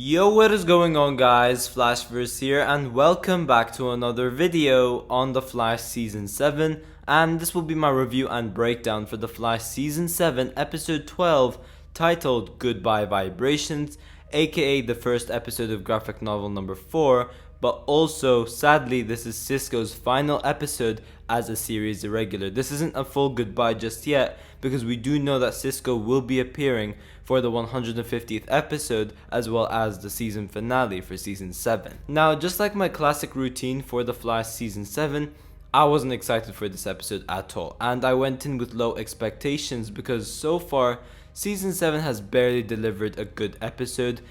Yo, what is going on, guys? Flashverse here, and welcome back to another video on The Flash Season 7. And this will be my review and breakdown for The Flash Season 7 Episode 12, titled Goodbye Vibrations, aka the first episode of graphic novel number 4, but also, sadly, this is Cisco's final episode as a series irregular. This isn't a full goodbye just yet, because we do know that Cisco will be appearing for the 150th episode, as well as the season finale for Season 7. Now, just like my classic routine for The Flash Season 7, I wasn't excited for this episode at all, and I went in with low expectations because so far, Season 7 has barely delivered a good episode.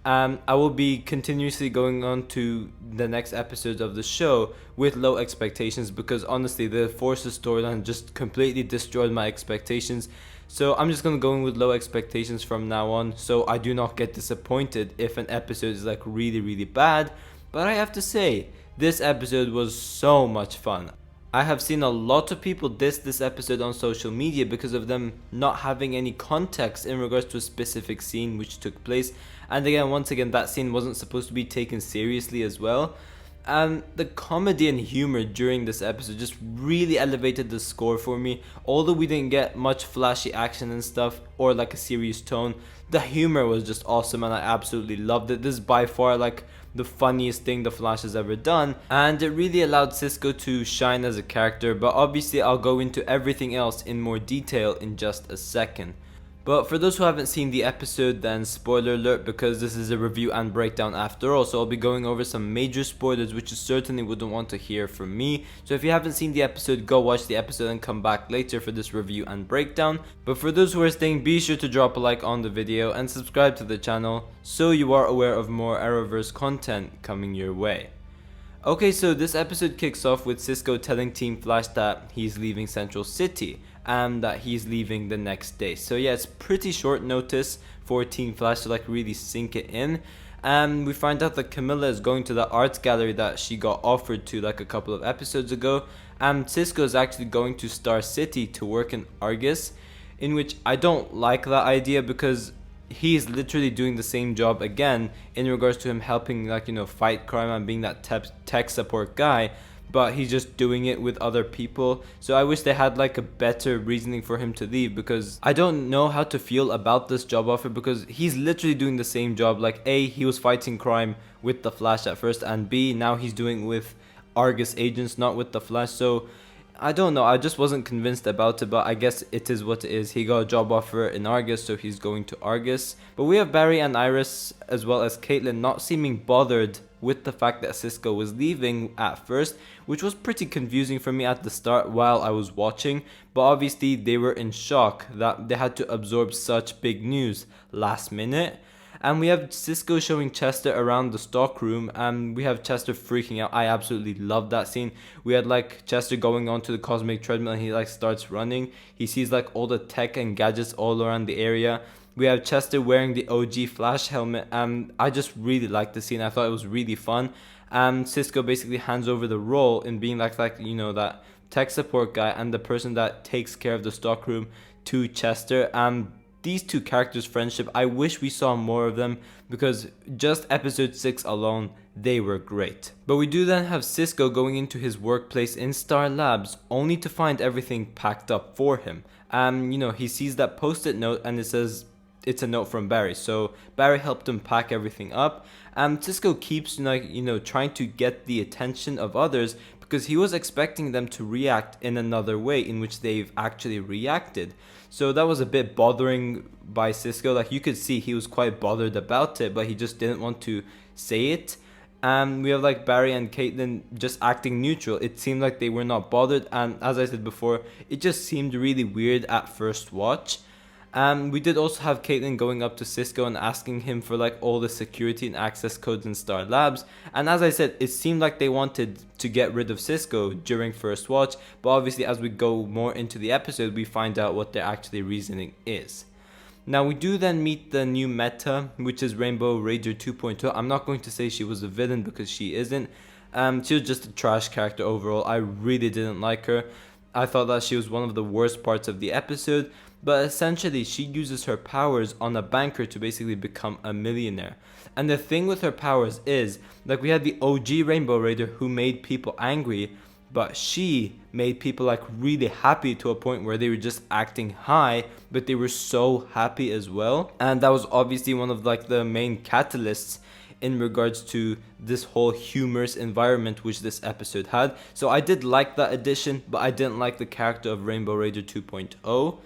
I will be continuously going on to the next episodes of the show with low expectations because honestly the Forces storyline just completely destroyed my expectations. So I'm just going to go in with low expectations from now on so I do not get disappointed if an episode is like really bad. But I have to say, this episode was so much fun. I have seen a lot of people diss this episode on social media because of them not having any context in regards to a specific scene which took place. And again, once again, that scene wasn't supposed to be taken seriously as well. And the comedy and humor during this episode just really elevated the score for me. Although we didn't get much flashy action and stuff or like a serious tone, the humor was just awesome and I absolutely loved it. This is by far like the funniest thing the Flash has ever done, and it really allowed Cisco to shine as a character, but obviously I'll go into everything else in more detail in just a second. But for those who haven't seen the episode, then spoiler alert, because this is a review and breakdown after all, so I'll be going over some major spoilers which you certainly wouldn't want to hear from me. So if you haven't seen the episode, go watch the episode and come back later for this review and breakdown. But for those who are staying, be sure to drop a like on the video and subscribe to the channel so you are aware of more Arrowverse content coming your way. Okay, so this episode kicks off with Cisco telling Team Flash that he's leaving Central City and that he's leaving the next day. So yeah, it's pretty short notice for Team Flash to like really sink it in. And we find out that Camilla is going to the arts gallery that she got offered to like a couple of episodes ago. And Cisco is actually going to Star City to work in Argus, in which I don't like that idea because he's literally doing the same job again in regards to him helping fight crime and being that tech support guy, but he's just doing it with other people. So I wish they had like a better reasoning for him to leave, because I don't know how to feel about this job offer, because he's literally doing the same job. Like A, he was fighting crime with the Flash at first, and B, now he's doing it with Argus agents, not with the Flash. So I don't know, I just wasn't convinced about it, but I guess it is what it is. He got a job offer in Argus, so he's going to Argus. But we have Barry and Iris as well as Caitlin not seeming bothered with the fact that Cisco was leaving at first, which was pretty confusing for me at the start while I was watching. But obviously they were in shock that they had to absorb such big news last minute. And we have Cisco showing Chester around the stockroom, and we have Chester freaking out. I absolutely love that scene. We had like Chester going onto the cosmic treadmill and he like starts running. He sees like all the tech and gadgets all around the area. We have Chester wearing the OG Flash helmet, and I just really liked the scene. I thought it was really fun. Cisco basically hands over the role in being that tech support guy and the person that takes care of the stockroom to Chester. These two characters' friendship, I wish we saw more of them, because just episode 6 alone, they were great. But we do then have Cisco going into his workplace in Star Labs, only to find everything packed up for him. He sees that post-it note and it says it's a note from Barry. So Barry helped him pack everything up. Cisco keeps trying to get the attention of others, because he was expecting them to react in another way in which they've actually reacted. So that was a bit bothering by Cisco. Like you could see he was quite bothered about it, but he just didn't want to say it. We have like Barry and Caitlin just acting neutral. It seemed like they were not bothered, and as I said before, it just seemed really weird at first watch. We did also have Caitlin going up to Cisco and asking him for like all the security and access codes in Star Labs. And as I said, it seemed like they wanted to get rid of Cisco during first watch, but obviously as we go more into the episode, we find out what their actually reasoning is. Now we do then meet the new meta, which is Rainbow Ranger 2.0. I'm not going to say she was a villain because she isn't. She was just a trash character overall. I really didn't like her. I thought that she was one of the worst parts of the episode. but essentially she uses her powers on a banker to basically become a millionaire. And the thing with her powers is, like, we had the OG Rainbow Raider who made people angry, but she made people like really happy to a point where they were just acting high, but they were so happy as well. And that was obviously one of like the main catalysts in regards to this whole humorous environment which this episode had. So I did like that addition, but I didn't like the character of Rainbow Raider 2.0.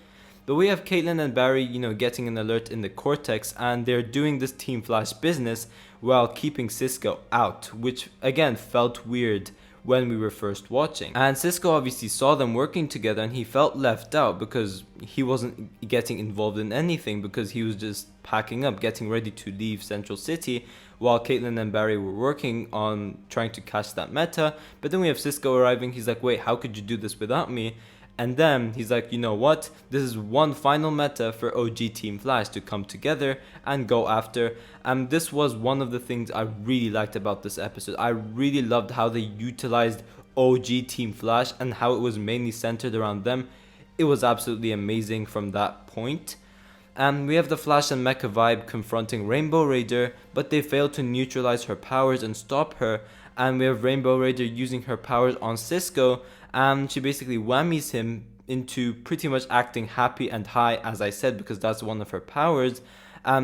But we have Caitlin and Barry, getting an alert in the Cortex, and they're doing this Team Flash business while keeping Cisco out, which again felt weird when we were first watching. And Cisco obviously saw them working together and he felt left out because he wasn't getting involved in anything, because he was just packing up, getting ready to leave Central City while Caitlin and Barry were working on trying to catch that meta. But then we have Cisco arriving. He's like, wait, how could you do this without me? And then he's like, you know what? This is one final meta for OG Team Flash to come together and go after. And this was one of the things I really liked about this episode. I really loved how they utilized OG Team Flash and how it was mainly centered around them. It was absolutely amazing from that point. And we have the Flash and Mecha Vibe confronting Rainbow Raider, but they fail to neutralize her powers and stop her. And we have Rainbow Raider using her powers on Cisco, and she basically whammies him into pretty much acting happy and high, as I said, because that's one of her powers.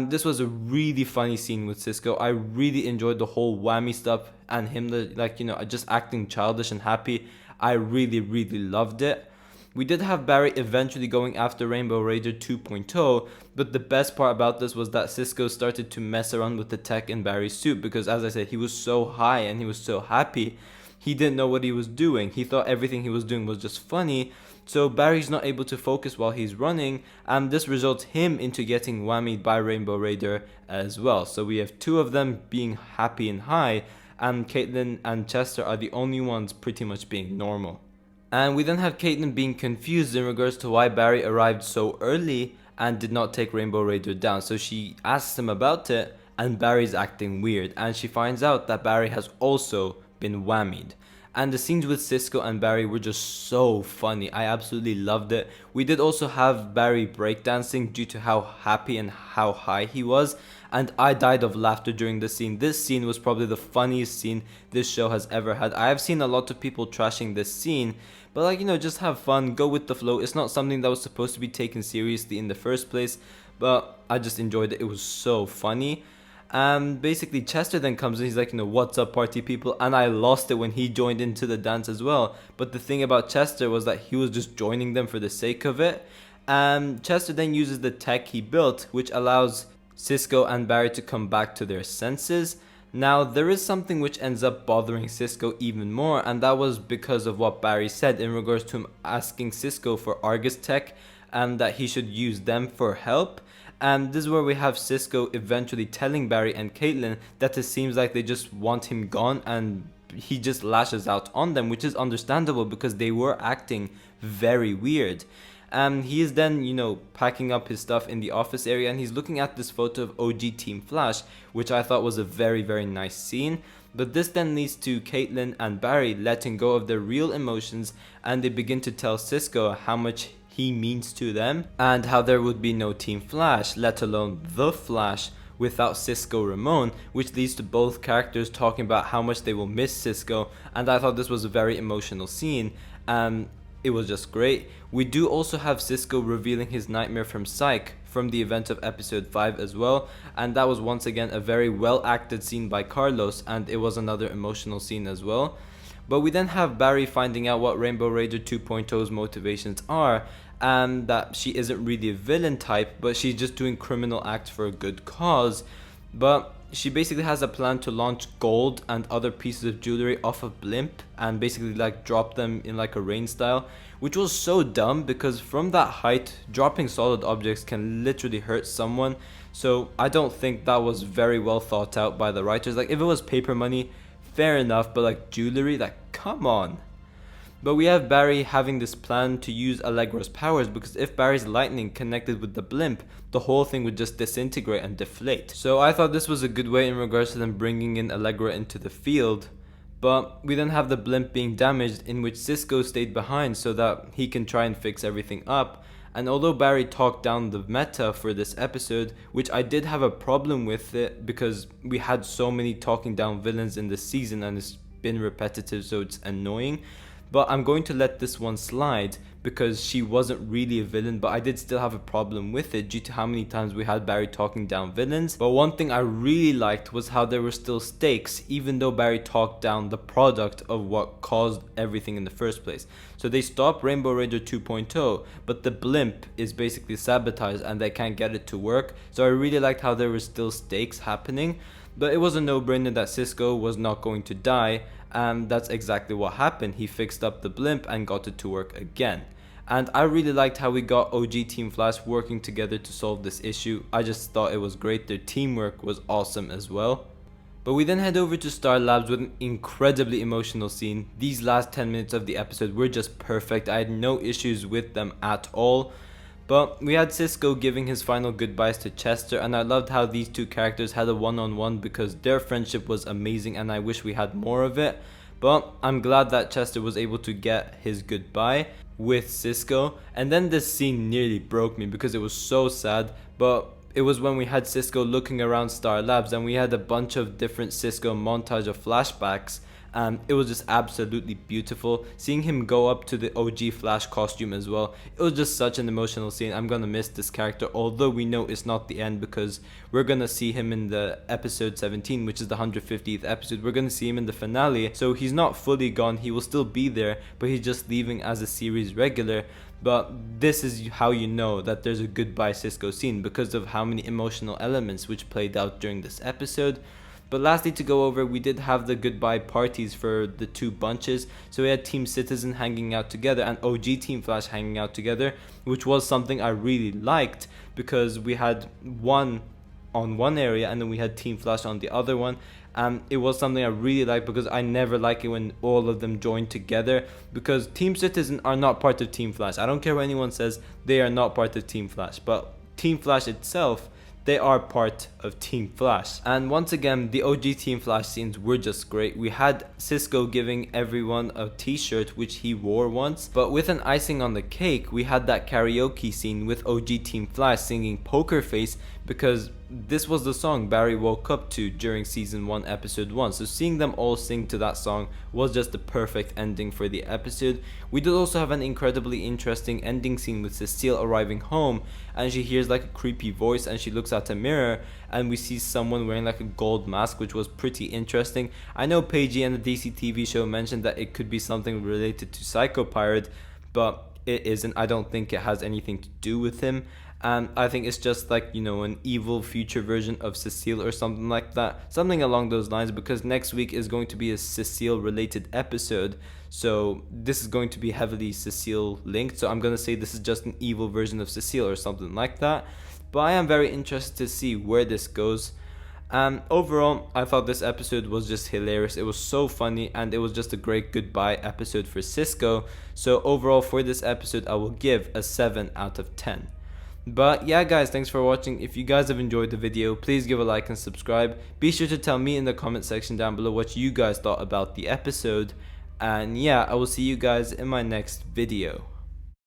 This was a really funny scene with Cisco. I really enjoyed the whole whammy stuff and him, just acting childish and happy. I really, really loved it. We did have Barry eventually going after Rainbow Raider 2.0, but the best part about this was that Cisco started to mess around with the tech in Barry's suit, because as I said, he was so high and he was so happy, he didn't know what he was doing. He thought everything he was doing was just funny, so Barry's not able to focus while he's running, and this results him into getting whammied by Rainbow Raider as well. So we have two of them being happy and high, and Caitlin and Chester are the only ones pretty much being normal. And we then have Caitlin being confused in regards to why Barry arrived so early and did not take Rainbow Raider down. So she asks him about it, and Barry's acting weird, and she finds out that Barry has also been whammied. And the scenes with Cisco and Barry were just so funny. I absolutely loved it. We did also have Barry breakdancing due to how happy and how high he was, and I died of laughter during this scene. This scene was probably the funniest scene this show has ever had. I have seen a lot of people trashing this scene, but just have fun, go with the flow. It's not something that was supposed to be taken seriously in the first place, but I just enjoyed it. It was so funny. Basically Chester then comes in, he's like, what's up party people? And I lost it when he joined into the dance as well. But the thing about Chester was that he was just joining them for the sake of it. Chester then uses the tech he built, which allows Cisco and Barry to come back to their senses. Now, there is something which ends up bothering Cisco even more, and that was because of what Barry said in regards to him asking Cisco for Argus tech and that he should use them for help. And this is where we have Cisco eventually telling Barry and Caitlin that it seems like they just want him gone, and he just lashes out on them, which is understandable because they were acting very weird. He is then, packing up his stuff in the office area, and he's looking at this photo of OG Team Flash, which I thought was a very, very nice scene. But this then leads to Caitlin and Barry letting go of their real emotions, and they begin to tell Cisco how much he means to them, and how there would be no Team Flash, let alone the Flash, without Cisco Ramon, which leads to both characters talking about how much they will miss Cisco, and I thought this was a very emotional scene. It was just great. We do also have Cisco revealing his nightmare from Psych from the event of episode 5 as well, and that was once again a very well acted scene by Carlos, and it was another emotional scene as well. But we then have Barry finding out what Rainbow Raider 2.0's motivations are, and that she isn't really a villain type, but she's just doing criminal acts for a good cause. But she basically has a plan to launch gold and other pieces of jewelry off a blimp and basically drop them in a rain style, which was so dumb because from that height dropping solid objects can literally hurt someone. So I don't think that was very well thought out by the writers. If it was paper money, fair enough, but jewelry, come on. But we have Barry having this plan to use Allegra's powers, because if Barry's lightning connected with the blimp, the whole thing would just disintegrate and deflate. So I thought this was a good way in regards to them bringing in Allegra into the field. But we then have the blimp being damaged, in which Cisco stayed behind so that he can try and fix everything up. And although Barry talked down the meta for this episode, which I did have a problem with it because we had so many talking down villains in this season and it's been repetitive, so it's annoying. But I'm going to let this one slide because she wasn't really a villain, but I did still have a problem with it due to how many times we had Barry talking down villains. But one thing I really liked was how there were still stakes, even though Barry talked down the product of what caused everything in the first place. So they stopped Rainbow Raider 2.0, but the blimp is basically sabotaged and they can't get it to work. So I really liked how there were still stakes happening. But it was a no-brainer that Cisco was not going to die, and that's exactly what happened. He fixed up the blimp and got it to work again. And I really liked how we got OG Team Flash working together to solve this issue. I just thought it was great. Their teamwork was awesome as well. But we then head over to Star Labs with an incredibly emotional scene. These last 10 minutes of the episode were just perfect. I had no issues with them at all. But we had Cisco giving his final goodbyes to Chester, and I loved how these two characters had a one-on-one because their friendship was amazing and I wish we had more of it. But I'm glad that Chester was able to get his goodbye with Cisco. And then this scene nearly broke me because it was so sad, but it was when we had Cisco looking around Star Labs and we had a bunch of different Cisco montage of flashbacks. And it was just absolutely beautiful. Seeing him go up to the OG Flash costume as well, it was just such an emotional scene. I'm gonna miss this character, although we know it's not the end because we're gonna see him in the episode 17, which is the 150th episode. We're gonna see him in the finale, so he's not fully gone. He will still be there, but he's just leaving as a series regular. But this is how you know that there's a goodbye Cisco scene, because of how many emotional elements which played out during this episode. But lastly, to go over, we did have the goodbye parties for the two bunches. So we had Team Citizen hanging out together and OG Team Flash hanging out together, which was something I really liked because we had one on one area and then we had Team Flash on the other one. And it was something I really liked because I never like it when all of them join together, because Team Citizen are not part of Team Flash. I don't care what anyone says, they are not part of Team Flash. But Team Flash itself, they are part of Team Flash. And once again, the OG Team Flash scenes were just great. We had Cisco giving everyone a t-shirt which he wore once, but with an icing on the cake, we had that karaoke scene with OG Team Flash singing Poker Face, because this was the song Barry woke up to during season 1 episode 1. So seeing them all sing to that song was just the perfect ending for the episode. We did also have an incredibly interesting ending scene with Cecile arriving home and she hears like a creepy voice and she looks at a mirror and we see someone wearing like a gold mask, which was pretty interesting. I know Paigey and the DC TV show mentioned that it could be something related to Psycho Pirate, but it isn't. I don't think it has anything to do with him. And I think it's just like, you know, an evil future version of Cecile or something like that. Something along those lines, because next week is going to be a Cecile related episode. So this is going to be heavily Cecile linked. So I'm going to say this is just an evil version of Cecile or something like that. But I am very interested to see where this goes. And overall, I thought this episode was just hilarious. It was so funny and it was just a great goodbye episode for Cisco. So overall for this episode, I will give a 7 out of 10. But yeah guys, thanks for watching. If you guys have enjoyed the video, please give a like and subscribe. Be sure to tell me in the comment section down below what you guys thought about the episode. And yeah, I will see you guys in my next video.